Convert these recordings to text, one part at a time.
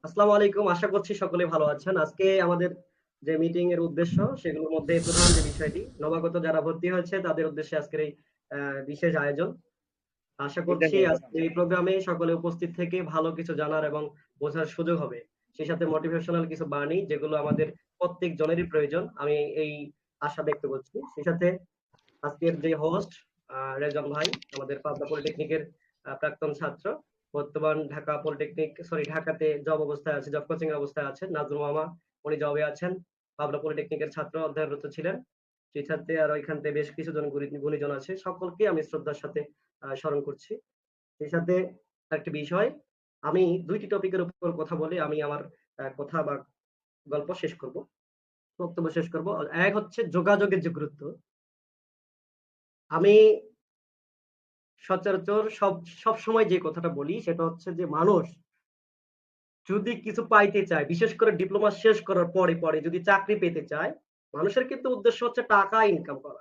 আসসালামু আলাইকুম। আশা করছি সকলে ভালো আছেন। আজকে আমাদের যে মিটিং এর উদ্দেশ্য সেগুলোর মধ্যে প্রধান যে বিষয়টি নবাগত যারা ভর্তি হয়েছে তাদের উদ্দেশ্যে আজকের এই বিশেষ আয়োজন। আশা এটা করছি নিয়ে কথা আজকে এই প্রোগ্রামে সকলে উপস্থিত থেকে ভালো কিছু জানার এবং বোঝার সুযোগ হবে। সেই সাথে মোটিভেশনাল কিছু বাণী যেগুলো আমাদের প্রত্যেক জনেরই প্রয়োজন। আমি এই আশা ব্যক্ত করছি। সেই সাথে আজকের যে হোস্ট রেজন ভাই আমাদের পাবনা পলিটেকনিকের প্রাক্তন ছাত্র, বর্তমান ঢাকাতে জব অবস্থায় আছে, জব কোচিং এর অবস্থায় আছেন। নাজমুল মামা উনি জবে আছেন, পাবনা পলিটেকনিকের ছাত্র অধ্যয়নরত ছিলেন। সেই সাথে আর ওইখান থেকে বেশ কিছুজন গুণীজন আছে, সকলকে আমি শ্রদ্ধার সাথে স্মরণ করছি। সেই সাথে একটা বিষয়, আমি দুইটি টপিকের উপর কথা বলে আমি আমার কথা বা গল্প শেষ করব, বক্তব্য শেষ করব। এক হচ্ছে যোগাযোগের যে গুরুত্ব। আমি সচরাচর সবসময় যে কথাটা বলি সেটা হচ্ছে যে মানুষ যদি কিছু পাইতে চায়, বিশেষ করে ডিপ্লোমা শেষ করার পরে যদি চাকরি পেতে চায়, মানুষের কিন্তু উদ্দেশ্য হচ্ছে টাকা ইনকাম করা।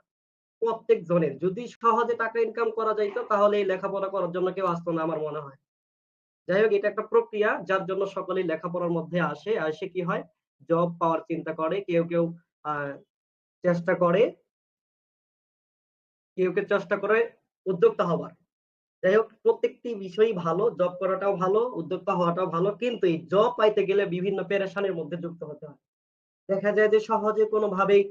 প্রত্যেক জনের যদি সহজে টাকা ইনকাম করা যাইত তাহলে এই লেখাপড়া করার জন্য কেউ আসতো না আমার মনে হয়। যাই হোক, এটা একটা প্রক্রিয়া যার জন্য সকলেই লেখাপড়ার মধ্যে আসে। এসে কি হয়, জব পাওয়ার চিন্তা করে, কেউ আ চেষ্টা করে, কেউ চেষ্টা করে উদ্যোক্তা হবার। যাই হোক, প্রত্যেকটি বিষয়ই ভালো। জব করাটাও ভালো, উদ্যোক্তা হওয়াটাও ভালো। কিন্তু এই জব পাইতে গেলে বিভিন্ন পেরেশানির মধ্যে যুক্ত হতে হয়। দেখা যায় যে সহজে কোনোভাবেই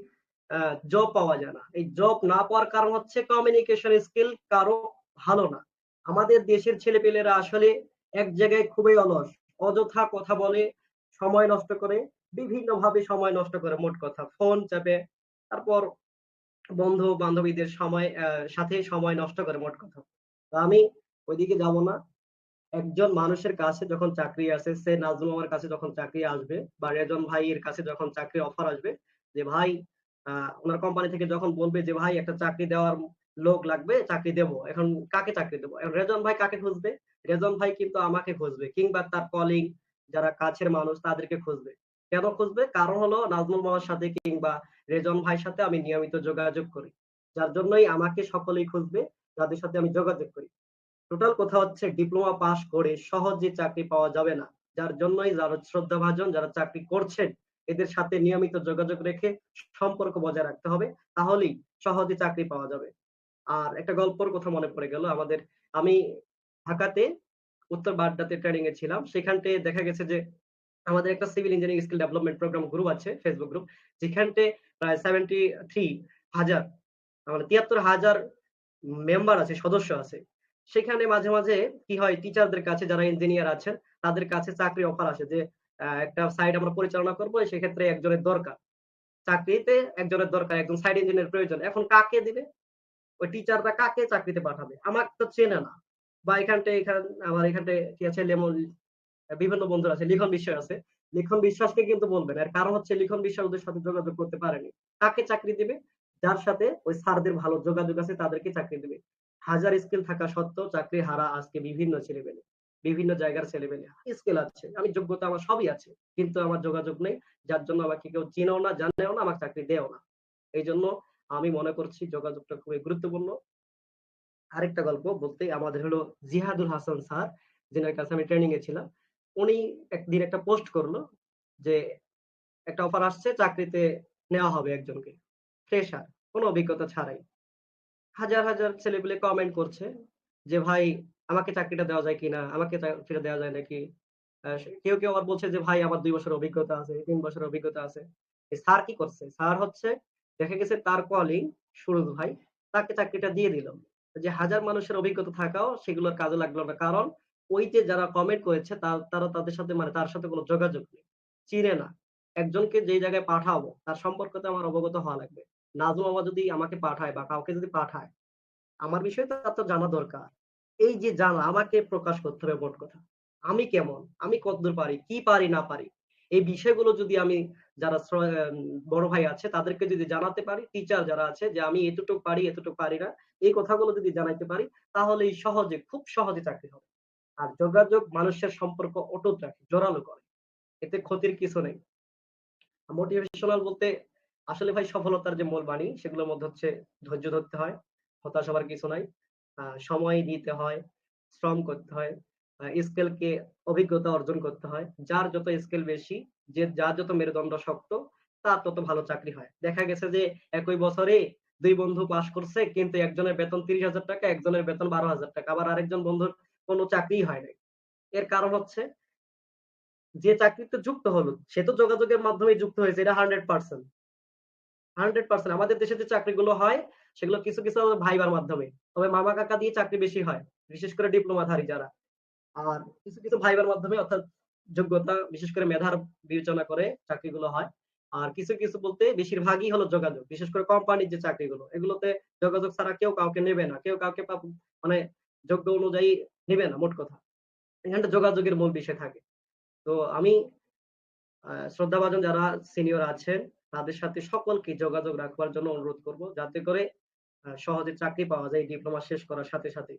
জব পাওয়া যায় না। এই জব না পাওয়ার কারণ হচ্ছে কমিউনিকেশন স্কিল কারো ভালো না। আমাদের দেশের ছেলেপেলেরা আসলে এক জায়গায় খুবই অলস। অযথা কথা বলে, সময় নষ্ট করে, বিভিন্নভাবে সময় নষ্ট করে মোট কথা। ফোন চাপে, তারপর বন্ধু-বান্ধবীদের সাথে সময় নষ্ট করে মোট কথা। তো আমি ওইদিকে যাব না। একজন মানুষের কাছে যখন চাকরি আসে, সে নাজমুল মামার কাছে যখন চাকরি আসবে বা রেজন ভাইয়ের কাছে যখন চাকরির অফার আসবে যে ভাই উনার কোম্পানি থেকে যখন বলবে যে ভাই একটা চাকরি দেওয়ার লোক লাগবে, চাকরি দেব। এখন কাকে চাকরি দেব? এখন রেজন ভাই কাকে খুঁজবে? রেজন ভাই কিন্তু আমাকে খুঁজবে কিংবা তার কলিগ যারা কাছের মানুষ তাদেরকে খুঁজবে। কেন খুঁজবে? কারণ হলো নাজমুল মামার সাথে কিংবা রেজন ভাইয়ের সাথে আমি নিয়মিত যোগাযোগ করি। যার জন্যই আমাকে সকলেই খুঁজবে, যাদের সাথে আমি যোগাযোগ করি। টোটাল কথা হচ্ছে ডিপ্লোমা পাস করে সহজে চাকরি পাওয়া যাবে না। যার জন্যই যারা শ্রদ্ধাভাজন যারা চাকরি করছেন এদের সাথে নিয়মিত যোগাযোগ রেখে সম্পর্ক বজায় রাখতে হবে। তাহলেই সহজে চাকরি পাওয়া যাবে। আর একটা গল্পর কথা মনে পড়ে গেল। আমি ঢাকাতে উত্তর বাড্ডাতে ট্রেনিং এ ছিলাম। সেখানটায় দেখা গেছে যে আমাদের একটা civil engineering skill development program group আছে, ফেসবুক গ্রুপ। যেখানটায় প্রায় 73,000 মানে 73,000 মেম্বার আছে, সদস্য আছে। সেখানে মাঝে মাঝে কি হয়, টিচারদের কাছে যারা ইঞ্জিনিয়ার আছেন তাদের কাছে চাকরির অফার আসে যে একটা সাইট আমরা পরিচালনা করব, সেক্ষেত্রে একজনের দরকার। চাকরিতে একজনের দরকার, একজন সাইট ইঞ্জিনিয়ার প্রয়োজন। এখন কাকে দিবে? ওই টিচাররা কাকে চাকরিতে পাঠাবে? আমার তো চেনে না। বা আমার এখানটায় কি আছে, বিভিন্ন বন্ধুরা আছে, লিখন বিশ্বাস আছে। লিখন বিশ্বাসকে কিন্তু বলবেন। এর কারণ হচ্ছে লিখন বিশ্বাস ওদের সাথে যোগাযোগ করতে পারেনি। কাকে চাকরি দিবে? যার সাথে ওই স্যারদের ভালো যোগাযোগ আছে তাদেরকে চাকরি দিবে। হাজার স্কিল থাকা সত্ত্বেও চাকরি হারা আজকে বিভিন্ন ছেলেপেলে। বিভিন্ন জায়গার ছেলেপেলে। স্কিল আছে, আমি যোগ্যতা আমার সবই আছে। কিন্তু আমার যোগাযোগ নেই। যার জন্য আমাকে কেউ চিনেও না, জানেও না, আমাকে চাকরি দেয়ও না। এইজন্য আমি মনে করছি যোগাযোগটা খুবই গুরুত্বপূর্ণ। আরেকটা গল্প বলতে, আমাদের হলো জিহাদুল হাসান স্যার, যিনার কাছে আমি ট্রেনিং এ ছিলাম। উনি একদিন একটা পোস্ট করলো যে একটা অফার আসছে, চাকরিতে নেওয়া হবে একজনকে। ফ্রেশার, কোনো অভিজ্ঞতা ছাড়াই। হাজার ছেলেপেলে কমেন্ট করছে যে ভাই আমাকে চাকরিটা দেওয়া যায় কিনা? আমাকে চাকরিটা দেওয়া যায় নাকি? কেউ আবার বলছে যে ভাই আমার ২ বছরের অভিজ্ঞতা আছে, ৩ বছরের অভিজ্ঞতা আছে। এই স্যার কি করছে? স্যার হচ্ছে দেখা গেছে তার কলিগ সুরজ ভাই তাকে চাকরিটা দিয়ে দিল। যে হাজার মানুষের অভিজ্ঞতা থাকাও সেগুলোর কাজে লাগলো না। কারণ ওই যে যারা কমেন্ট করেছে তারা তাদের সাথে মানে তার সাথে কোনো যোগাযোগ নেই। চিনে না। একজনকে যেই জায়গায় পাঠাবো তার সম্পর্কতে আমার অবগত হওয়া লাগবে। নাজমুল মামা যদি আমাকে পাঠায় বা কাউকে যদি পাঠায়, আমার বিষয়ে তার তো জানা দরকার। এই যে জানা, আমাকে প্রকাশ করতে হবে মোট কথা। আমি কেমন? আমি কতদূর পারি? কি পারি না পারি? এই বিষয়গুলো যদি আমি যারা বড় ভাই আছে তাদেরকে যদি জানাতে পারি, টিচার যারা আছে যে আমি এতটুক পারি, এতটুক পারি না। এই কথাগুলো যদি জানাইতে পারি তাহলেই খুব সহজে চাকরি হবে। আর যোগাযোগ মানুষের সম্পর্ক অটুট রাখে, জোরালো করে। এতে ক্ষতির কিছু নেই। মোটিভেশনাল বলতে আসলে ভাই সফলতার যে মূল বাণী সেগুলোর মধ্যে হচ্ছে ধৈর্য ধরতে হয়, হতাশ হবার কিছু নাই। সময় দিতে হয়, শ্রম করতে হয়, স্কেলকে অভিজ্ঞতা অর্জন করতে হয়। যার যত স্কেল বেশি, যার যত মেরুদণ্ড শক্ত, তার তত ভালো চাকরি হয়। দেখা গেছে যে একই বছরে ২ বন্ধু পাস করছে কিন্তু একজনের বেতন ৳৩০,০০০ একজনের বেতন ৳১২,০০০ আবার আরেকজন বন্ধুর কোন চাকরিই হয় নাই। এর কারণ হচ্ছে যে চাকরিতে যুক্ত হলো সে তো যোগাযোগের মাধ্যমেই যুক্ত হয়েছে এটা 100%। 100% আমাদের দেশে যে চাকরিগুলো হয় সেগুলো কিছু ভাইবার মাধ্যমে। তবে মামা কাকা দিয়ে চাকরি বেশি হয়। বিশেষ করে ডিপ্লোমাধারী যারা। আর কিছু ভাইবার মাধ্যমে অর্থাৎ যোগ্যতা বিশেষ করে মেধার বিবেচনা করে চাকরিগুলো হয়। আর কিছু বলতে বেশিরভাগই হলো যোগাযোগ। বিশেষ করে কোম্পানির যে চাকরিগুলো এগুলোতে যোগাযোগ ছাড়া কেউ কাউকে নেবে না। কেউ কাউকে মানে যোগ্য অনুযায়ী নিবে না মোট কথা। এখানটা যোগাযোগের মূল বিষয় থাকে। তো আমি শ্রদ্ধাভাজন যারা সিনিয়র আছেন তাদের সাথে সকলকে যোগাযোগ রাখবার জন্য অনুরোধ করব। যাতে করে সহজে চাকরি পাওয়া যায় ডিপ্লোমা শেষ করার সাথে।